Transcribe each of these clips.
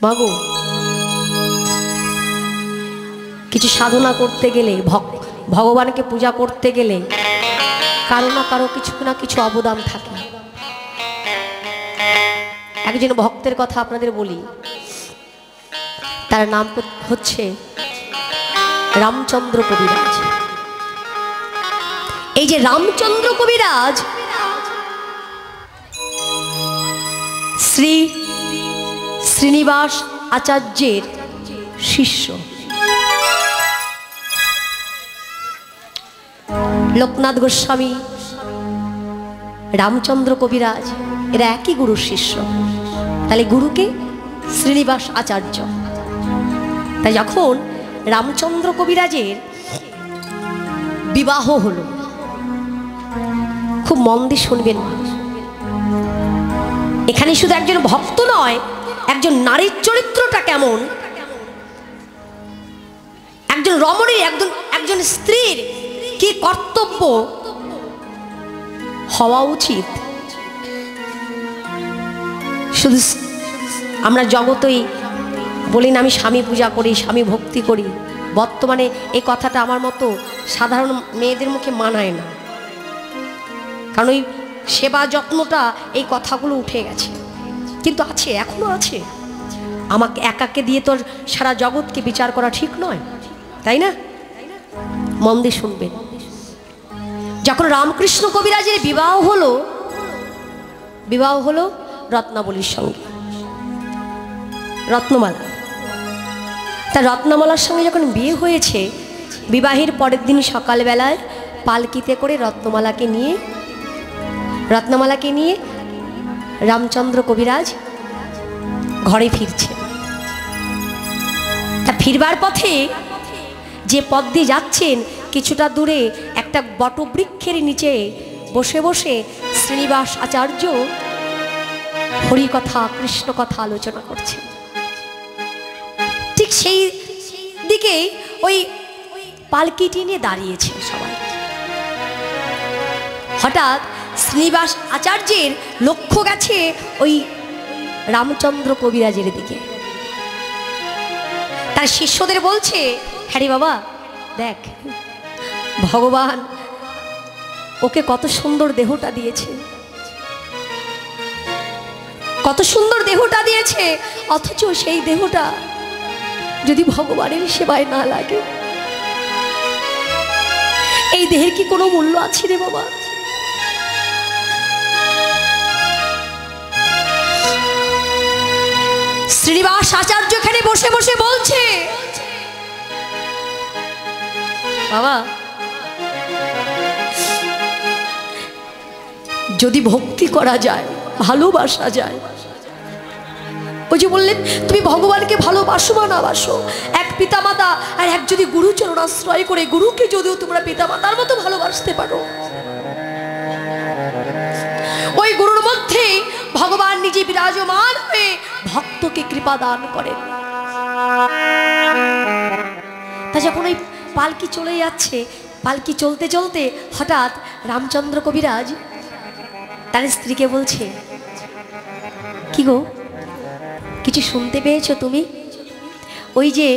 মাগো কিছু সাধনা করতে গেলে ভগবানকে পূজা করতে গেলে কারো না কারো কিছু না কিছু অবদান থাকে। একজন ভক্তের কথা আপনাদের বলি, তার নাম হচ্ছে রামচন্দ্র কবিরাজ। এই যে রামচন্দ্র কবিরাজ শ্রী শ্রীনিবাস আচার্যের শিষ্য। লোকনাথ গোস্বামী, রামচন্দ্র কবিরাজ এরা একই গুরুর শিষ্য। তাহলে গুরুকে শ্রীনিবাস আচার্য। তাই যখন রামচন্দ্র কবিরাজের বিবাহ হলো, খুব মন দিয়ে শুনবেন, এখানে শুধু একজন ভক্ত নয়, একজন নারীর চরিত্রটা কেমন, একজন রমণীর একজন স্ত্রীর কি কর্তব্য হওয়া উচিত। শুধু আমরা জগতেই বলি না আমি স্বামী পূজা করি, স্বামী ভক্তি করি, বর্তমানে এই কথাটা আমার মতো সাধারণ মেয়েদের মুখে মানায় না, কারণ ওই সেবা যত্নটা এই কথাগুলো উঠে গেছে, কিন্তু আছে, এখনো আছে। আমাকে একাকে দিয়ে তোর সারা জগৎকে বিচার করা ঠিক নয়, তাই না? মন দিয়ে শুনবেন। যখন রামকৃষ্ণ কবিরাজের বিবাহ হলো রত্নাবলীর সঙ্গে, রত্নমালা। তার রত্নমালার সঙ্গে যখন বিয়ে হয়েছে, বিবাহের পরের দিন সকালবেলায় পালকিতে করে রত্নমালাকে নিয়ে রামচন্দ্র কবিরাজ ঘরে ফিরছে। তা ফিরবার পথে যে পথ দিয়ে যাচ্ছেন, কিছুটা দূরে একটা বটবৃক্ষের নিচে বসে বসে শ্রীনিবাস আচার্য হরিকথা, কৃষ্ণ কথা আলোচনা করছেন। ঠিক সেই দিকে ওই পালকিটি নিয়ে দাঁড়িয়েছে সবাই। হঠাৎ শ্রীনিবাস আচার্যের লক্ষ্য গেছে ওই রামচন্দ্র কবিরাজের দিকে। তার শিষ্যদের বলছে, হ্যাঁ রে বাবা, দেখ ভগবান ওকে কত সুন্দর দেহটা দিয়েছে, কত সুন্দর দেহটা দিয়েছে, অথচ সেই দেহটা যদি ভগবানের সেবায় না লাগে, এই দেহের কি কোনো মূল্য আছে রে বাবা? শ্রীনিবাস আচার্য এখানে বসে বসে বলছে, বাবা যদি ভক্তি করা যায়, ভালোবাসা যায়, ওই যে বললেন তুমি ভগবানকে ভালোবাসো বা না বাসো, এক পিতামাতা আর এক যদি গুরুচরণ আশ্রয় করে গুরুকে যদিও তোমরা পিতামাতার মতো ভালোবাসতে পারো, ওই গুরুর মধ্যে ভগবান নিজে বিরাজমান হয়ে ভক্তকে কৃপা দান করেন। তা যখন ওই পালকি চলে যাচ্ছে, পালকি চলতে চলতে হঠাৎ রামচন্দ্র কবিরাজ তার স্ত্রীকে বলছে, কি গো, কিছু শুনতে পেয়েছো তুমি? ওই যে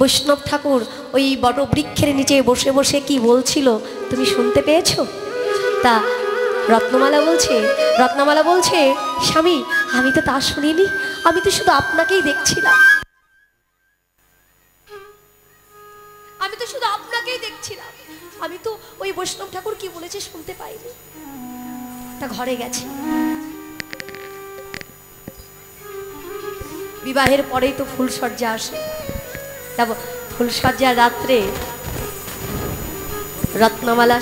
বৈষ্ণব ঠাকুর ওই বটবৃক্ষের নিচে বসে বসে কি বলছিল, তুমি শুনতে পেয়েছো? তা রত্নমালা বলছে, স্বামী আমি তো তা শুনিনি, আমি তো শুধু আপনাকেই দেখছিলাম, আমি তো ওই বৈষ্ণব ঠাকুর কি বলেছে শুনতে পাইনি। তা ঘরে গেছে। বিবাহের পরেই তো ফুলসজ্জা আসে। তারপর ফুলসজ্জার রাত্রে রত্নমালা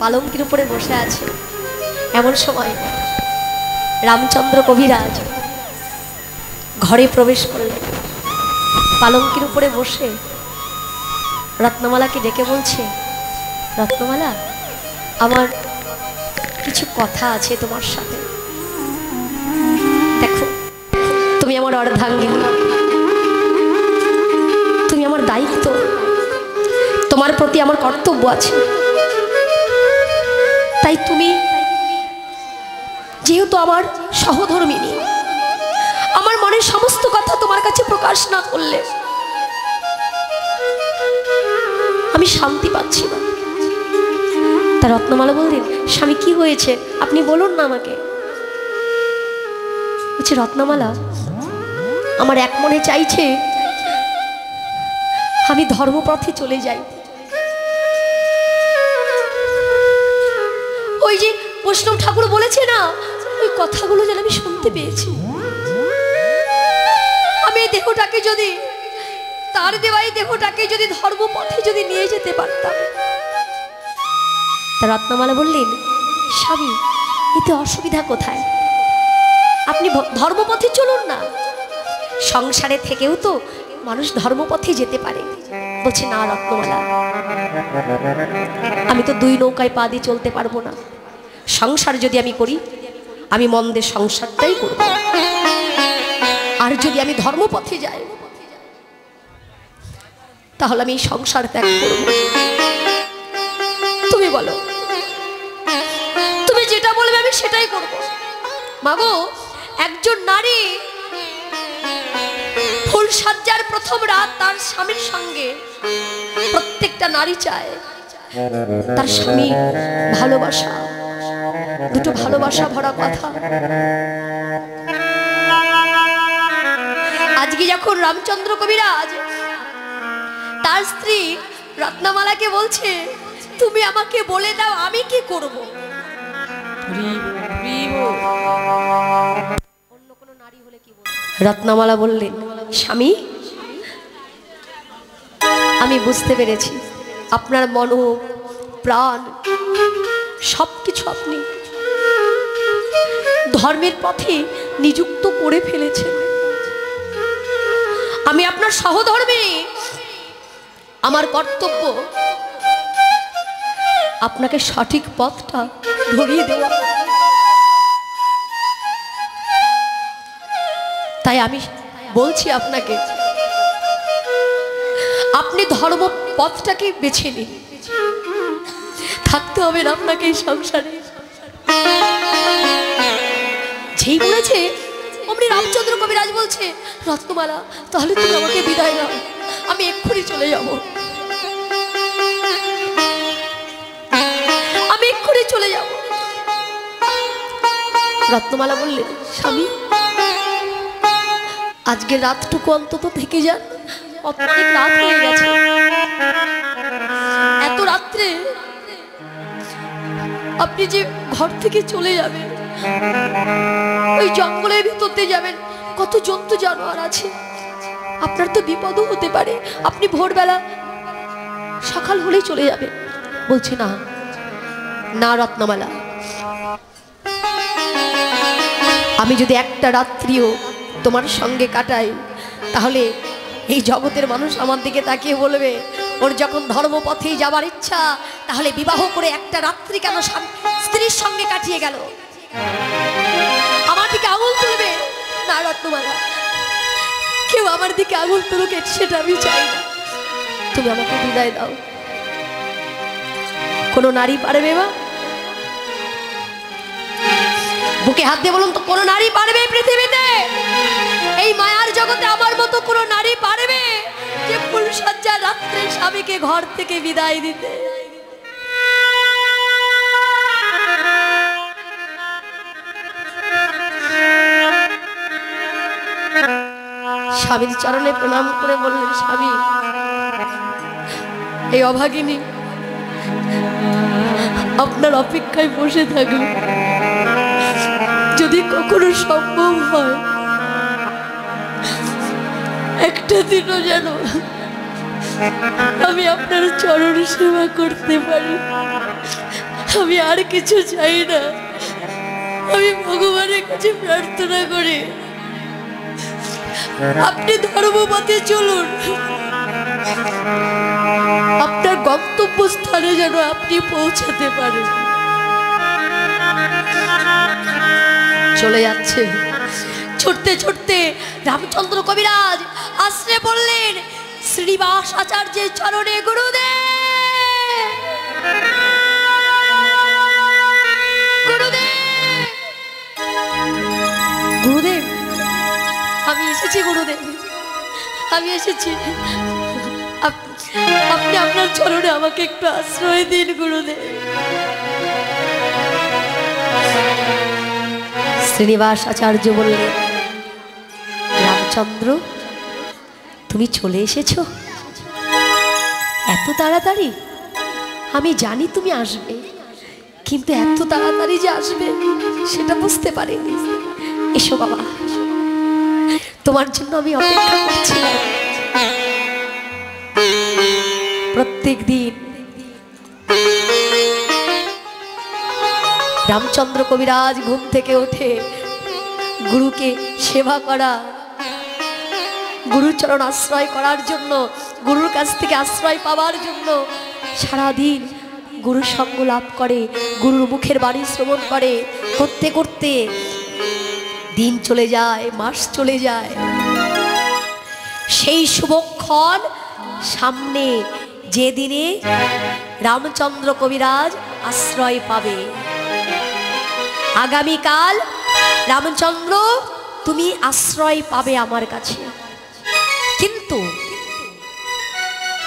পালঙ্কির উপরে বসে আছে, এমন সময় রামচন্দ্র কবিরাজ ঘরে প্রবেশ করলেন। পালঙ্কির উপরে বসে রত্নমালাকে ডেকে বলছে, রত্নমালা আমার কিছু কথা আছে তোমার সাথে। দেখো তুমি আমার অর্ধাঙ্গিনী, তুমি আমার দায়িত্ব, তোমার প্রতি আমার কর্তব্য আছে। তাই তুমি যেহেতু আমার সহধর্মিনী, আমার মনের সমস্ত কথা তোমার কাছে প্রকাশ না করলে আমি শান্তি পাচ্ছি না। তা রত্নমালা বললেন, স্বামী কি হয়েছে আপনি বলুন না আমাকে। বলছে, রত্নমালা, আমার এক মনে চাইছে আমি ধর্মপথে চলে যাই। ওই যে বৈষ্ণব ঠাকুর বলেছে না, ওই কথাগুলো যেন আমি শুনতে পেয়েছি। আমি এই দেহটাকে যদি, তার দেওয়া এই দেহটাকে যদি ধর্মপথে যদি নিয়ে যেতে পারতাম। তা রত্নমালা বললেন, স্বামী এতে অসুবিধা কোথায়? আপনি ধর্মপথে চলুন না, সংসারে থেকেও তো মানুষ ধর্মপথে যেতে পারে। বলছে, না রত্নমালা, আমি তো দুই নৌকায় পা দিয়ে চলতে পারবো না। সংসার যদি আমি করি, আমি মন্দের সংসারটাই করব, আর যদি আমি ধর্মপথে যাই তাহলে আমি সংসার ত্যাগ করব। তুমি বলো, তুমি যেটা বলবে আমি সেটাই করব। মাগো, একজন নারী ফুল সজ্জার প্রথম রাত তার স্বামীর সঙ্গে, প্রত্যেকটা নারী চায় তার স্বামী ভালোবাসা, দুটো ভালোবাসা ভরা কথা। আজকে যখন রামচন্দ্র কবিরাজ তার স্ত্রী রত্নমালাকে বলছে, তুমি আমাকে বলে দাও আমি কি করব। অন্য কোন নারী হলে কি বলবে? রত্নমালা বললেন, স্বামী আমি বুঝতে পেরেছি আপনার মন প্রাণ সবকিছু আপনি ধর্মের পথে নিযুক্ত করে ফেলেছেন। আমি আপনার সহধর্মী, আমার কর্তব্য আপনাকে সঠিক পথটা ধরিয়ে দেওয়া। তাই আমি বলছি আপনাকে, আপনি ধর্ম পথটাকে বেছে নিন, থাকতে হবে না আপনাকে এই সংসারে। যেই বলেছে অমনি রামচন্দ্র কবিরাজ বলছে, রত্নমালা তাহলে তুমি আমাকে বিদায় দাও, আমি এক্ষুনি চলে যাব, আমি এক্ষুনি চলে যাব। রত্নমালা বললেন, স্বামী আজকে রাতটুকু অন্তত থেকে যান, অনেক রাত হয়ে গেছে। এত রাত্রে আপনি যে ঘর থেকে চলে যাবেন, ওই জঙ্গলের ভিতর দিয়ে যাবেন, কত জন্তু জানোয়ার আছে, আপনার তো বিপদও হতে পারে। আপনি ভোরবেলা সকাল হলেই চলে যাবেন। বলছে, না না রত্নমালা, আমি যদি একটা রাত্রিও তোমার সঙ্গে কাটাই তাহলে এই জগতের মানুষ আমার দিকে তাকিয়ে বলবে, ওর যখন ধর্মপথেই যাবার ইচ্ছা তাহলে বিবাহ করে একটা রাত্রি কেন স্ত্রীর সঙ্গে কাটিয়ে গেল, আমার দিকে আঙুল তুলবে। না রত্নমালা, কেউ আমার দিকে আঙুল তুলুক সেটা আমি চাই না, তুমি আমাকে বিদায় দাও। কোনো নারী পারবে? মা বুকে হাত দিয়ে বলুন তো, কোনো নারী পারবে পৃথিবীতে, এই মায়ার জগতে আমার মতো কোনো নারী পারবে যে ফুল সজ্জা রাত্রে স্বামীকে ঘর থেকে বিদায় দিতে? স্বামীর চরণে প্রণাম করে বললেন, স্বামী এই অভাগিনী আপনার অপেক্ষায় বসে থাকবে, যদি কখনো সম্ভব হয় একটা দিনও যেন আমি আপনার চরণ সেবা করতে পারি। আমি আর কিছু চাই না, আমি ভগবানের কাছে প্রার্থনা করি আপনি ধর্মপথে চলুন, আপনার গন্তব্যস্থানে যেন আপনি পৌঁছাতে পারেন। চলে যাচ্ছে, ছুটতে ছুটতে রামচন্দ্র কবিরাজ আশ্রে বললেন শ্রীনিবাস আচার্যের চরণে, গুরুদেব গুরুদেব। গুরুদেব আমি এসেছি, আপনি আপনার চরণে আমাকে একটু আশ্রয় দিন গুরুদেব। শ্রীনিবাস আচার্য বললেন, রামচন্দ্র তুমি চলে এসেছো এত তাড়াতাড়ি? আমি জানি তুমি আসবে, কিন্তু এত তাড়াতাড়ি যে আসবে সেটা বুঝতে পারিনি। এসো বাবা, তোমার জন্য আমি অপেক্ষা করছিলাম। প্রত্যেক দিন রামচন্দ্র কবিরাজ ঘুম থেকে ওঠে গুরুকে সেবা করা, গুরুর চরণ আশ্রয় করার জন্য, গুরুর কাছ থেকে আশ্রয় পাওয়ার জন্য সারাদিন গুরুর সঙ্গ লাভ করে, গুরুর মুখের বাণী শ্রবণ করে। করতে করতে দিন চলে যায়, মাস চলে যায়। সেই শুভক্ষণ সামনে, যে দিনে রামচন্দ্র কবিরাজ আশ্রয় পাবে। আগামীকাল রামচন্দ্র তুমি আশ্রয় পাবে আমার কাছে। কিন্তু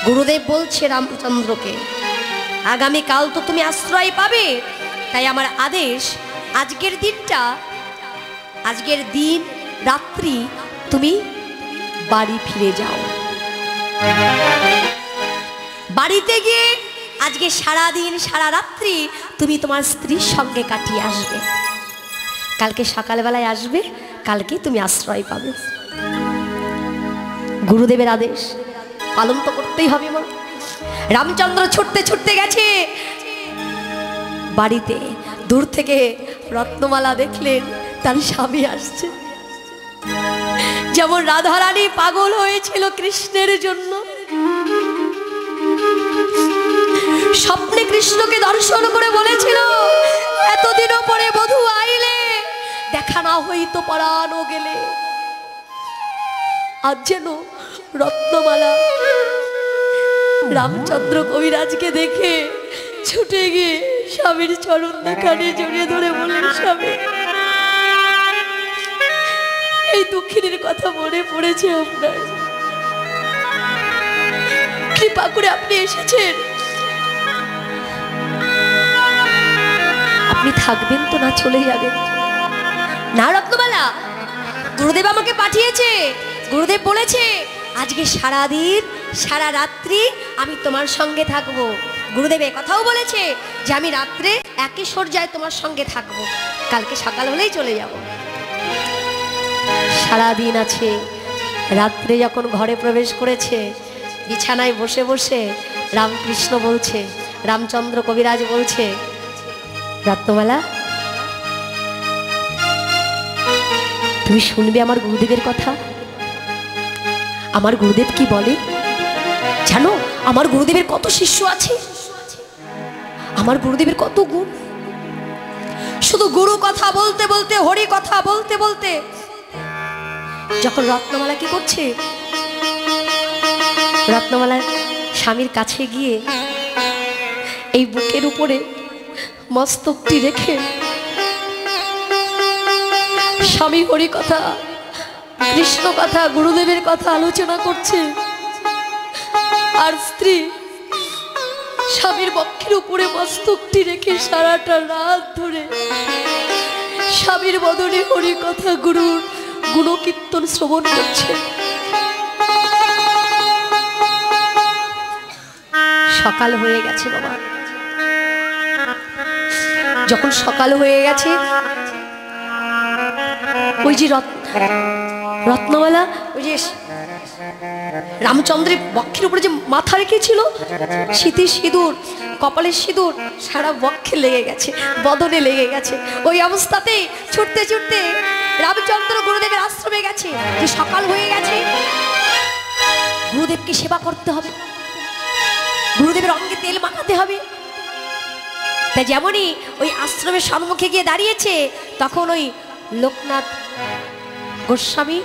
গুরুদেব বলছে রামচন্দ্রকে, আগামীকাল তো তুমি আশ্রয় পাবে, তাই আমার আদেশ আজকের দিনটা, আজকের দিন রাত্রি তুমি বাড়ি ফিরে যাও। বাড়িতে গিয়ে আজকে সারা দিন সারা রাত্রি তুমি তোমার স্ত্রীর সঙ্গে কাটিয়ে আসবে। কালকে সকালবেলায় আসবে, কালকে তুমি আশ্রয় পাবে। গুরুদেবের আদেশ পালন তো করতেই হবে মা। রামচন্দ্র ছুটতে ছুটতে গেছে বাড়িতে। দূর থেকে রত্নমালা দেখলেন তার স্বামী আসছে। যেমন রাধারানী পাগল হয়েছিল কৃষ্ণের জন্য, স্বপ্নে কৃষ্ণকে দর্শন করে বলেছিল, এতদিনও পরে বধূ আইলে, দেখা না হইতো পরানো গেলে। আজ যেন রত্নমালা রামচন্দ্র কবিরাজকে দেখে ছুটে গিয়ে স্বামীর চরণ দুখানে জড়িয়ে ধরে বলেন, স্বামী এই দুঃখিনীর কথা মনে পড়েছে আপনার, কৃপা করে আপনি এসেছেন, আপনি থাকবেন তো না চলে যাবেন? না রত্নমালা, গুরুদেব আমাকে পাঠিয়েছে, গুরুদেব বলেছে আজকে সারা দিন সারা রাত্রি আমি তোমার সঙ্গে থাকবো। গুরুদেব কথাও বলেছে যে আমি রাত্রে একই শয্যায় তোমার সঙ্গে থাকবো, কালকে সকাল হলেই চলে যাব। সারাদিন আছে, রাত্রে যখন ঘরে প্রবেশ করেছে, বিছানায় বসে বসে রামকৃষ্ণ বলছে, রামচন্দ্র কবিরাজ বলছে, রত্নমালা তুমি শুনবে আমার গুরুদেবের কথা। আমার গুরুদেব কি বলে জানো? আমার গুরুদেবের কত শিষ্য আছে, আমার গুরুদেবের কত গুণ। শুধু গুরু কথা বলতে বলতে, হরি কথা বলতে বলতে যখন রত্নমালা কি করছে, রত্নমালার স্বামীর কাছে গিয়ে এই বুকের উপরে মস্তকটি রেখে স্বামী হরি কথা, কৃষ্ণ কথা, গুরুদেবের কথা আলোচনা করছে। আর স্ত্রী স্বামীর বক্ষের উপরে মস্তকটি রেখে সারাটা রাত ধরে স্বামীর বদনে হরি কথা, গুরুর গুণকীর্তন শ্রবণ করছে। সকাল হয়ে গেছে বাবা। যখন সকাল হয়ে গেছে, ওই যে রত্নমালা ওই যে রামচন্দ্রের বক্ষের উপরে যে মাথা রেখেছিল, শীতের সিঁদুর, কপালের সিঁদুর সারা বক্ষে লেগে গেছে, বদনে লেগে গেছে। ওই অবস্থাতেই ছুটতে ছুটতে রামচন্দ্র গুরুদেবের আশ্রমে গেছে। যে সকাল হয়ে গেছে, গুরুদেবকে সেবা করতে হবে, গুরুদেবের অঙ্গে তেল মাখাতে হবে। তাই যেমনই ওই আশ্রমের সম্মুখে গিয়ে দাঁড়িয়েছে, তখন ওই লোকনাথ গোস্বামী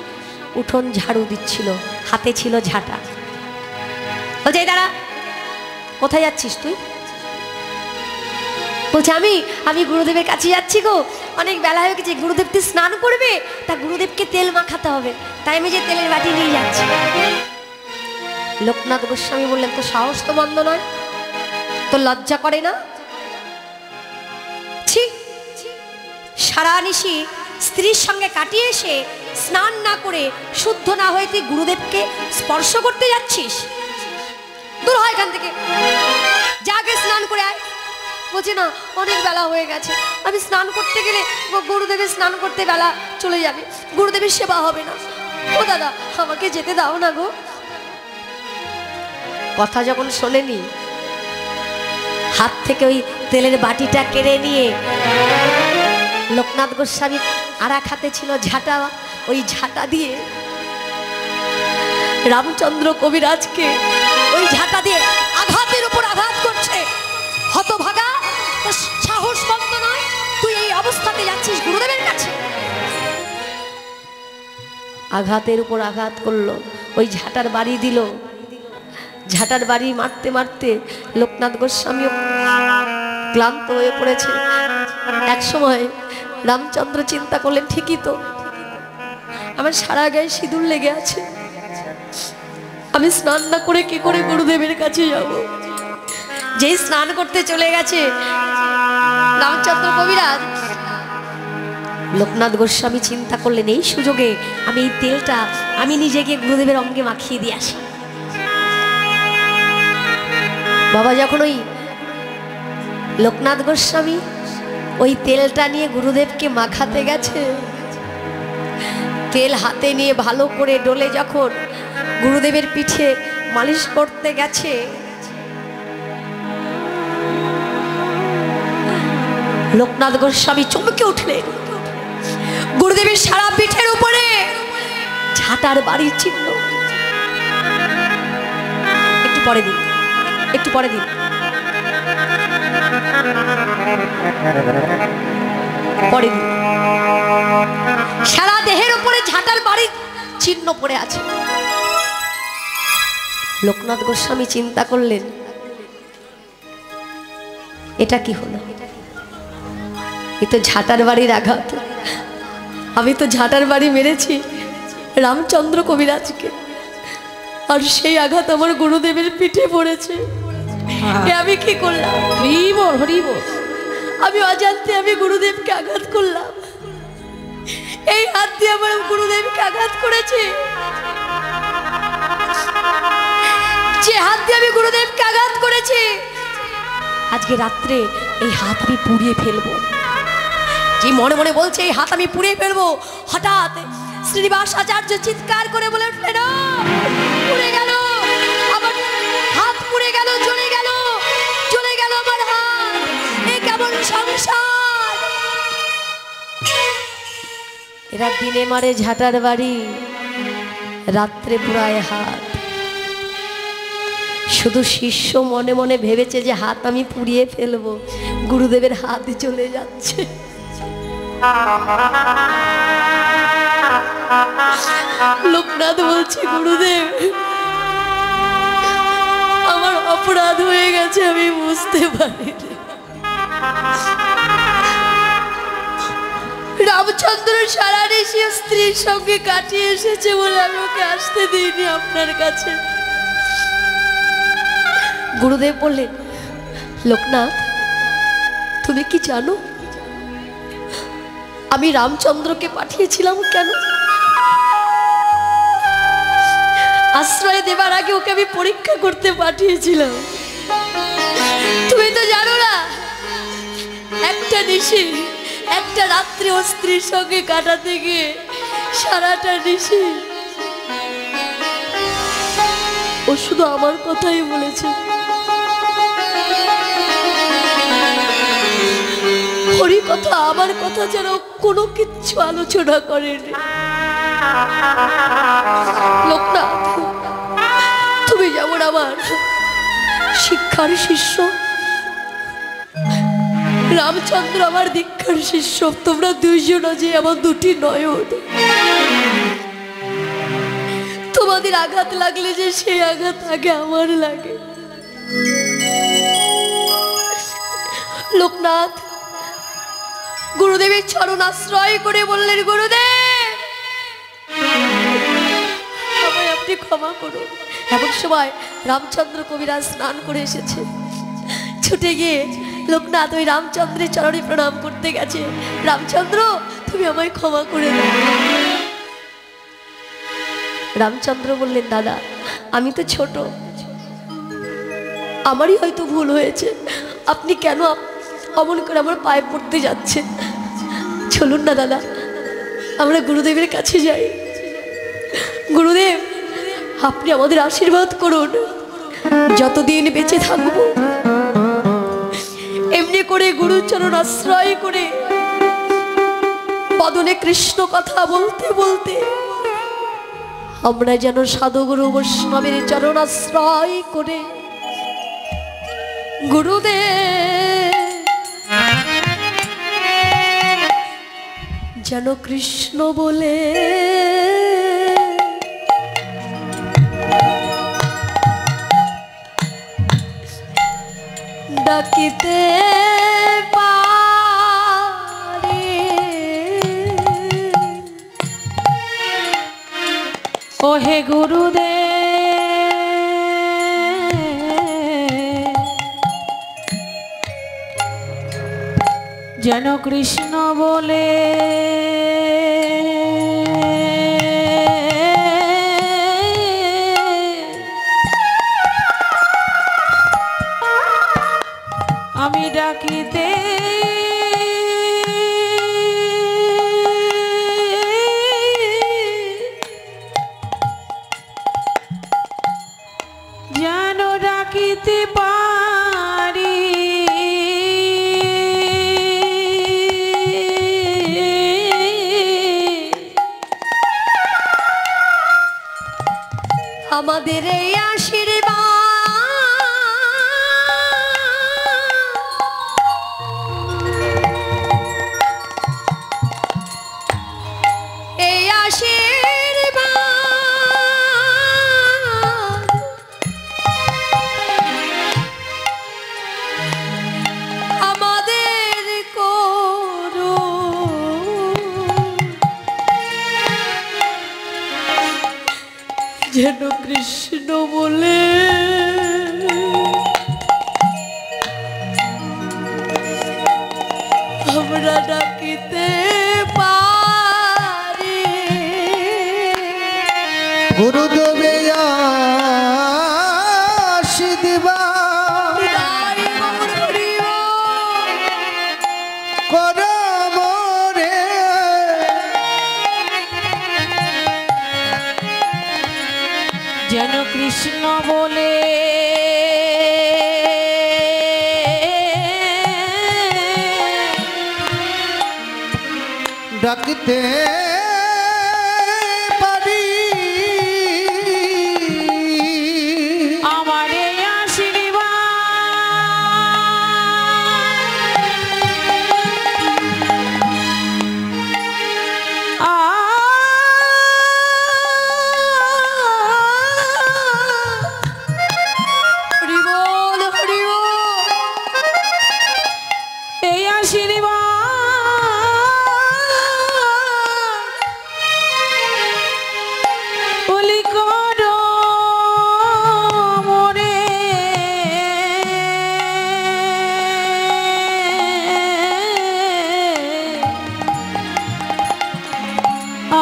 উঠোন ঝাড়ু দিচ্ছিল, হাতে ছিল ঝাঁটা। বলছে, এই দাঁড়া, কোথায় যাচ্ছিস তুই? বলছে, আমি গুরুদেবের কাছে যাচ্ছি গো, অনেক বেলা হয়ে গেছে, গুরুদেবকে স্নান করবে, তা গুরুদেবকে তেল মাখাতে হবে, তাই আমি যে তেলের বাটি নিয়ে যাচ্ছি। লোকনাথ গোস্বামী বললেন, তো সাহস তো মন্দ নয়, তো লজ্জা করে না? ছি, সারা নিশি স্ত্রীর সঙ্গে কাটিয়ে এসে স্নান না করে শুদ্ধ না হয়ে তুই গুরুদেবকে স্পর্শ করতে যাচ্ছিস? দূর হয় এখান থেকে, যাকে স্নান করে আয়। বলছে না, অনেক বেলা হয়ে গেছে, আমি স্নান করতে গেলে গুরুদেবের স্নান করতে বেলা চলে যাবে, গুরুদেবের সেবা হবে না। ও দাদা, আমাকে যেতে দাও না গো। কথা যখন শোনেনি, হাত থেকে ওই তেলের বাটিটা কেড়ে নিয়ে লোকনাথ গোস্বামী আর এক হাতে ছিল ঝাঁটা, ওই ঝাঁটা দিয়ে রামচন্দ্র কবিরাজকে ওই ঝাঁটা দিয়ে আঘাতের উপর আঘাত করছে। হতভাগা, তোর সাহস মন্দ নয়, তুই এই অবস্থাতে যাচ্ছিস গুরুদেবের কাছে? আঘাতের উপর আঘাত করলো, ওই ঝাঁটার বাড়ি দিল। ঝাঁটার বাড়ি মারতে মারতে লোকনাথ গোস্বামীও ক্লান্ত হয়ে পড়েছে। এক সময় রামচন্দ্র চিন্তা করলেন, ঠিকই তো, আমার সারা গায়ে সিঁদুর লেগে আছে, আমি স্নান না করে কি করে গুরুদেবের কাছে যাব? যেই স্নান করতে চলে গেছে রামচন্দ্র কবিরাজ, লোকনাথ গোস্বামী চিন্তা করলেন, এই সুযোগে আমি এই তেলটা আমি নিজে গিয়ে গুরুদেবের অঙ্গে মাখিয়ে দিয়ে আসি। বাবা যখন ওই লোকনাথ গোস্বামী ওই তেলটা নিয়ে গুরুদেবকে মাখাতে গেছে, তেল হাতে নিয়ে ভালো করে ডলে যখন গুরুদেবের পিঠে মালিশ করতে গেছে, লোকনাথ গোস্বামী চমকে উঠলেন। গুরুদেবের সারা পিঠের উপরে ঝাঁটার বাড়ির চিহ্ন। একটু পরে দিন, একটু পরে দিন, পরে দিন। সারা দেহের উপরে ঝাঁটার বাড়ির চিহ্ন পড়ে আছে। লোকনাথ গোস্বামী চিন্তা করলেন, এটা কি হলো? এ তো ঝাঁটার বাড়ির আঘাত। আমি তো ঝাঁটার বাড়ি মেরেছি রামচন্দ্র কবিরাজকে, আর সেই আঘাত আমার গুরুদেবের পিঠে পড়েছে। আমি কি করলাম? হরিবল হরিবল, আমি অজান্তে আমি গুরুদেবকে আঘাত করলাম। এই হাত দিয়ে আমার গুরুদেবকে আঘাত করেছে। যে হাত দিয়ে আমি গুরুদেবকে আঘাত করেছি, আজকে রাত্রে এই হাত আমি পুড়িয়ে ফেলবো। যে মনে মনে বলছে এই হাত আমি পুড়িয়ে ফেলবো, হঠাৎ শ্রীনিবাস আচার্য চিৎকার করে বলে, পুড়ে গেল আমার হাত, পুড়ে গেল, জ্বলে গেল, জ্বলে গেল আমার হাত, এ কেমন সংসার! এরা দিনে মারে ঝাঁটার বাড়ি, রাত্রে পুরায় হাত। শুধু শিষ্য মনে মনে ভেবেছে যে হাত আমি পুড়িয়ে ফেলবো, গুরুদেবের হাত চলে যাচ্ছে। লোকনাথ বলছে, গুরুদেব আমার অপরাধ হয়ে গেছে, আমি বুঝতে পারিনি। রামচন্দ্র সারা নিশি স্ত্রীর সঙ্গে কাটিয়ে এসেছে বলে আমি ওকে আসতে দিইনি আপনার কাছে। গুরুদেব বললেন, লোকনাথ তুমি কি জানো আমি রামচন্দ্রকে পাঠিয়েছিলাম কেন? আশ্রয় দেবার আগে ওকে আমি পরীক্ষা করতে পাঠিয়েছিলাম। তুমি তো জানো না, একটা নিশি, একটা রাত্রি ও স্ত্রীর সঙ্গে কাটাতে গিয়ে সারাটা নিশি ও শুধু আমার কথাই বলেছে। হরি কথা, আমার কথা যেন কোনো কিচ্ছু আলোচনা করেনি। লোকনাথ তুমি যেমন আমার শিক্ষার শিষ্য, রামচন্দ্র আমার দীক্ষার শিষ্য, তোমরা দুইজন যে আমার দুটি নয়ন। তোমাদের আঘাত লাগলে যে সেই আঘাত আগে আমার লাগে। লোকনাথ গুরুদেবের চরণ আশ্রয় করে বললেন, গুরুদেব আমায় আপনি আপনি ক্ষমা করুন। এমন সময় রামচন্দ্র কবিরাজ স্নান করে এসেছে, ছুটে গিয়ে লোকনাথ ওই রামচন্দ্রের চরণে প্রণাম করতে গেছে। রামচন্দ্র, তুমি আমায় ক্ষমা করে দাও। রামচন্দ্র বললেন, দাদা আমি তো ছোট, আমারই হয়তো ভুল হয়েছে, আপনি কেন অমন করে আমার পায়ে পড়তে যাচ্ছেন? চলুন না দাদা, আমরা গুরুদেবের কাছে যাই। গুরুদেব, আপনি আমাদের আশীর্বাদ করুন, যতদিন বেঁচে থাকব এমনি করে গুরুচরণ আশ্রয় করে বদনে কৃষ্ণ কথা বলতে বলতে আমরা যেন সাধুগুরু বৈষ্ণবের চরণ আশ্রয় করে গুরুদেব যেন কৃষ্ণ বলে ডাকিতে পারে। ও হে গুরুদেব, যেন কৃষ্ণ বলে আমি ডাকিতে যেন ডাকিতে পারি। আমাদের এই আশীর্বাদ আমাদের করো, যেন কৃষ্ণ বলে আমরা ডাকিতে পারি। গুরুদেবে আশীর্বাদ করো মোরে, যেন কৃষ্ণ বলে ডাকিতে পারি। আমার এই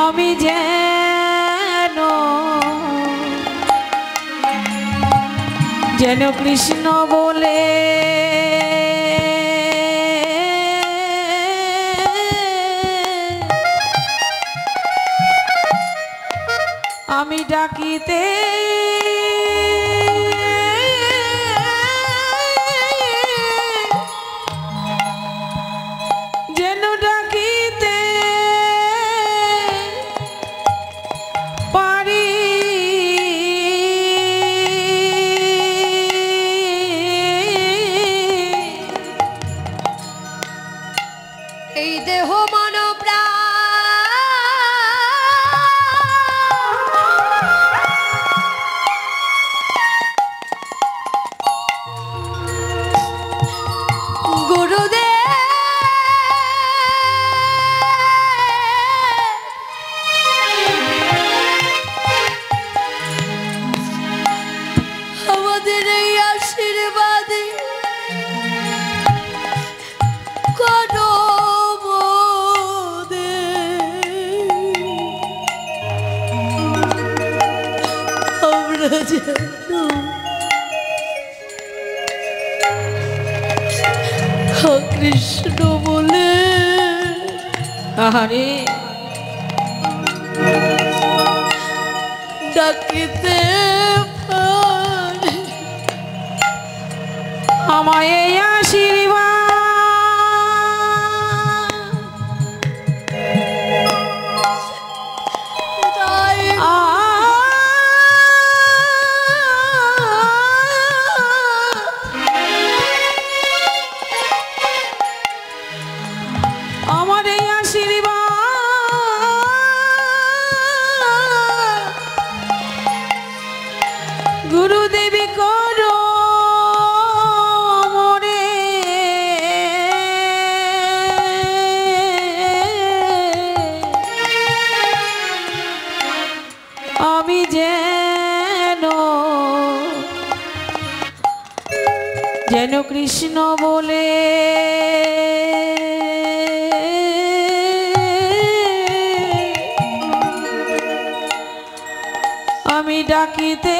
আমি যেন কৃষ্ণ বলে আমি ডাকিতে যেন ডাকিতে পারি। এই দেহ মন প্রাণ গুরুদেব আহারে ডাকিতে পারি আমায় এই আশীর্বাদ তাই আমার এই আশীর্বাদ গুরুদেবী করো মোরে আমি যেন যেন কৃষ্ণ বলে আমি ডাকিতে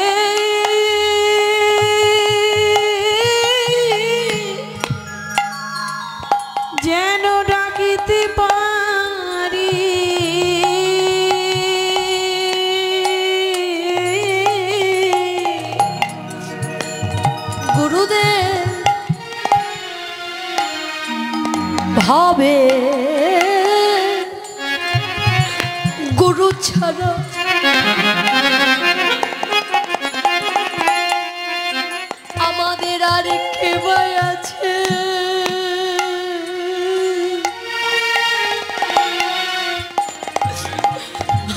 যেন ডাকিতে পারি গুরুদেব ভাবে গুরু ছাড়া আমাদের আর কে ভাই আছে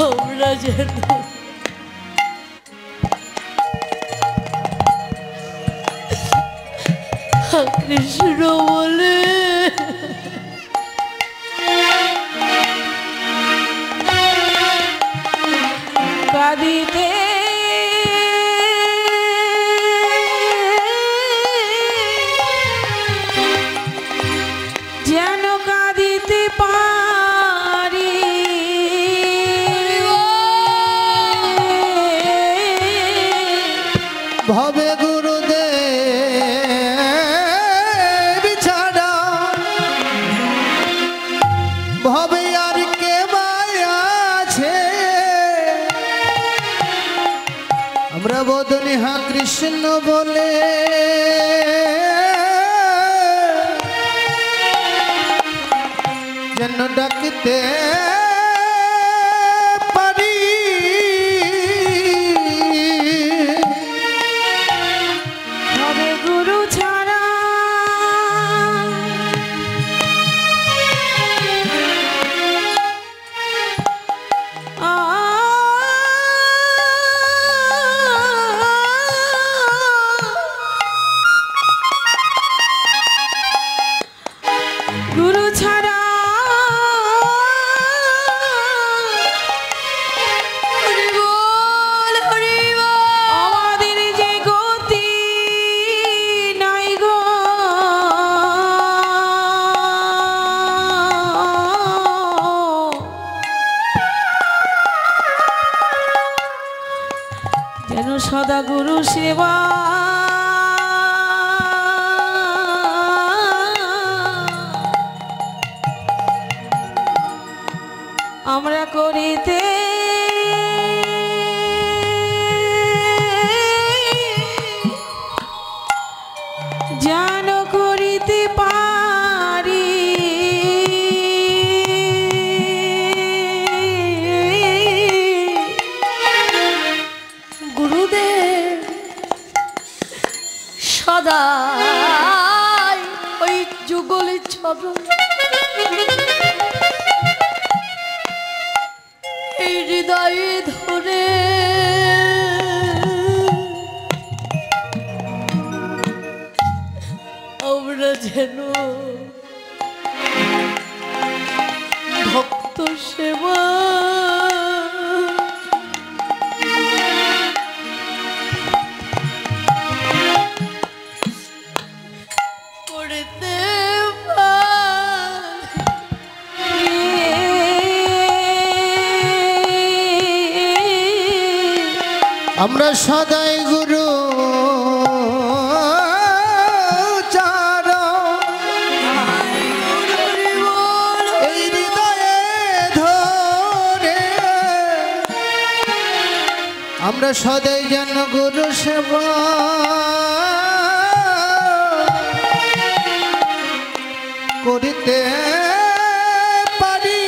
আমরা যেন কৃষ্ণ বলে কাঁদিতে যেন কাঁদিতে পারি ভবে গুরুদেব ছাড়া ভবে আর কে আছে আমরা বোধনি হা কৃষ্ণ বলে যেন ডাকতে পারি হবে গুরু ছাড়া গুরু ছাড়া হরি বল হরি বল আমাদের যে গতি নাই গো যেন সদা গুরু সেবা আমরা করিতে যেন করিতে পারি গুরুদেব সদাই ওই যুগলের চরণ এই হৃদয়ে ধরে আমরা যেন ভক্ত সেবা করতে আমরা সদাই গুরু চার এই হৃদয়ে আমরা সদাই যেন গুরু সেবা করিতে পারি।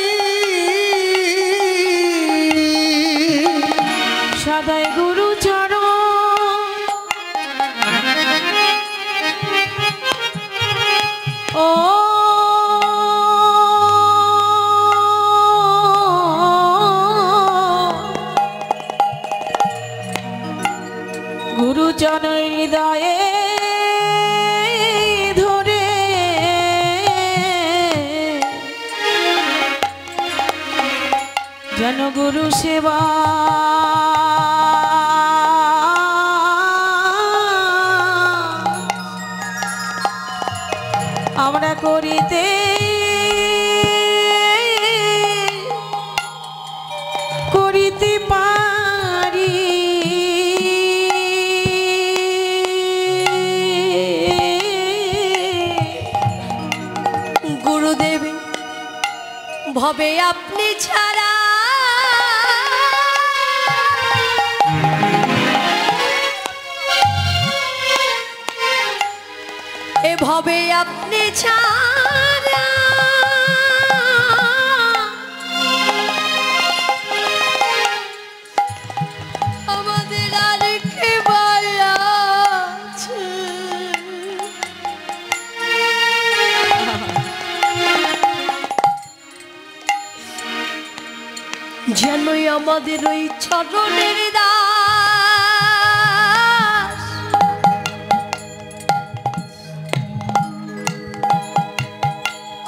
সদাই গুরু চরণ ও গুরুজন হৃদয়ে ধরে যেন গুরু সেবা আমরা করিতে করিতে পারি। গুরুদেব ভবে আপনি ছাড়া এ ভবে আপনি ছাড়া আমাদের আর কে আছে। যেনই আমাদের ওই চরণের দাস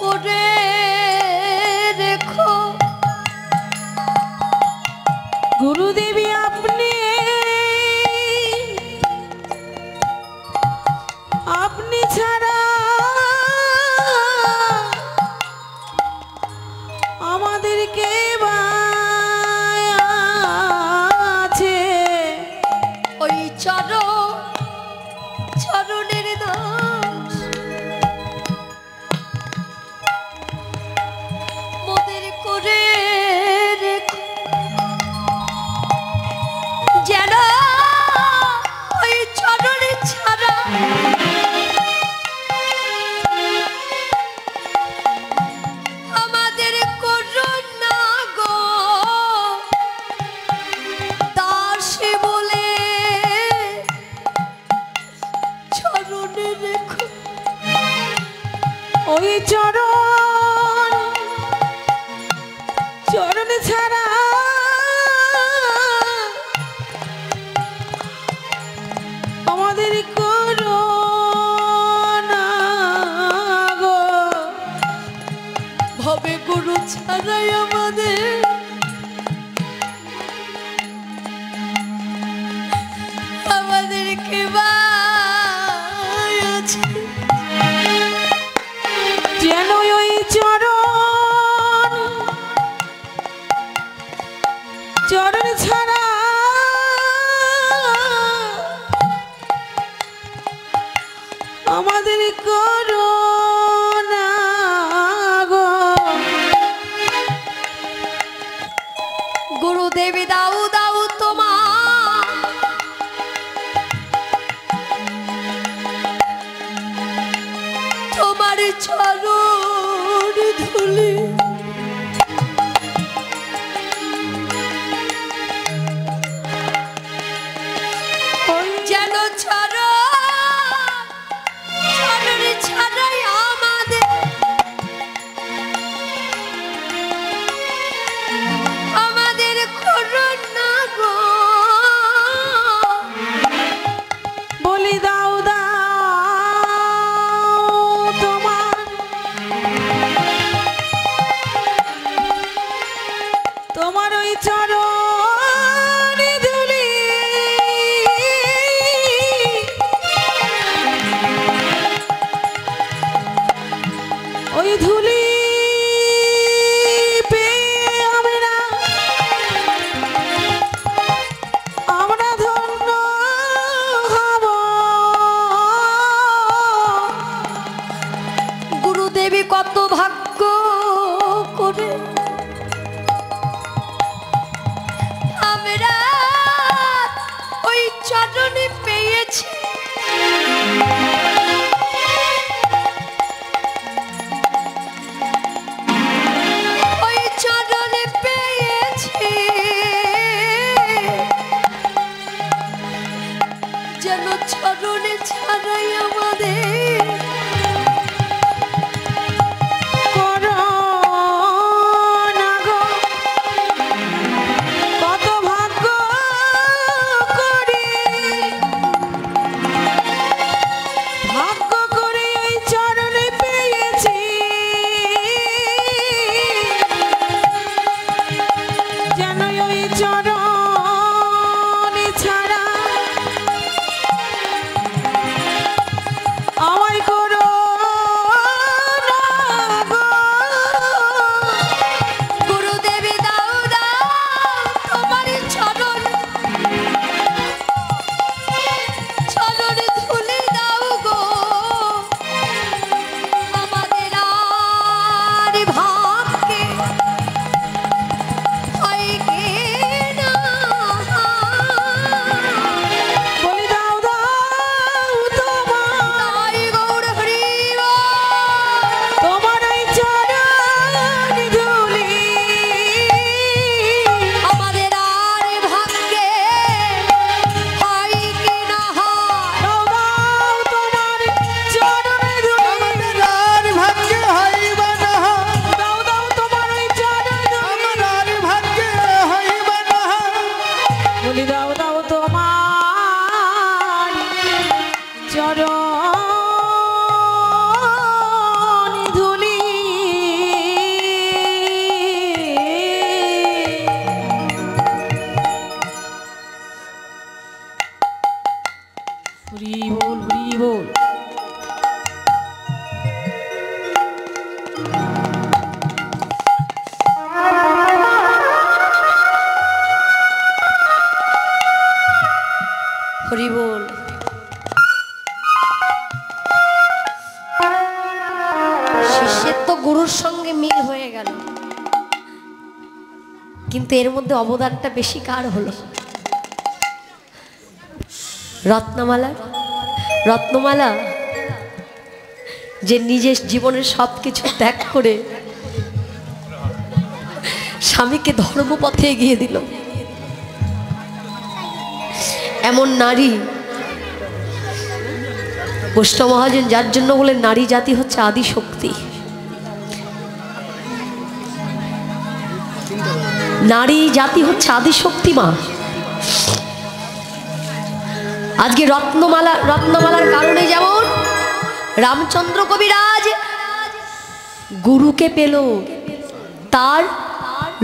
করে রেখো। গুরুদেবী আপনি আপনি ছাড়া আমাদের কে বা আছে। ওই চরণের দাস মোদের করে রেখো। যেন ওই চরণে ছাড়া আমাদের করুণা গো দাসী বলে চরণে রেখো। ওই চরণ ছাড়া আমাদের করুণা গো ভবে গুরু ছাড়াই আমাদের কে বা আছে। যেন ওই চরণ ছাড়া আমাদের করুণা গো গুরুদেবী দাও দাও তোমার তোমার চরণ ধুলি যেন চরণ ছাড়াই আমাদের করুণা গো বলি দাও দাও তোমার ওই চরণ ধুলি ওই ধুলি পেয়ে আমরা ধন্য হব। গুরুদেবী কত ভাগ্য করে কিন্তু এর মধ্যে অবদানটা বেশি কার হলো? রত্নমালা। রত্নমালা যে নিজের জীবনের সব কিছু ত্যাগ করে স্বামীকে ধর্মপথে এগিয়ে দিল, এমন নারী বৈষ্ণব মহাজন, যার জন্য বলে নারী জাতি হচ্ছে আদি শক্তি। নারী জাতি হচ্ছে আদি শক্তি মা। আজকে রত্নমালার কারণে যেমন রামচন্দ্র কবিরাজ গুরুকে পেল, তার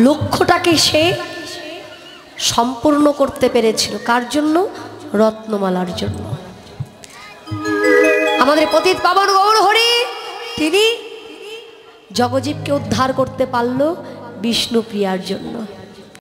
লক্ষ্যটাকে সে সম্পূর্ণ করতে পেরেছিল। কার জন্য? রত্নমালার জন্য। আমাদের পতিত পাবন গৌর হরি তিনি জগজীবকে উদ্ধার করতে পারল বিষ্ণুপ্রিয়ার জন্য।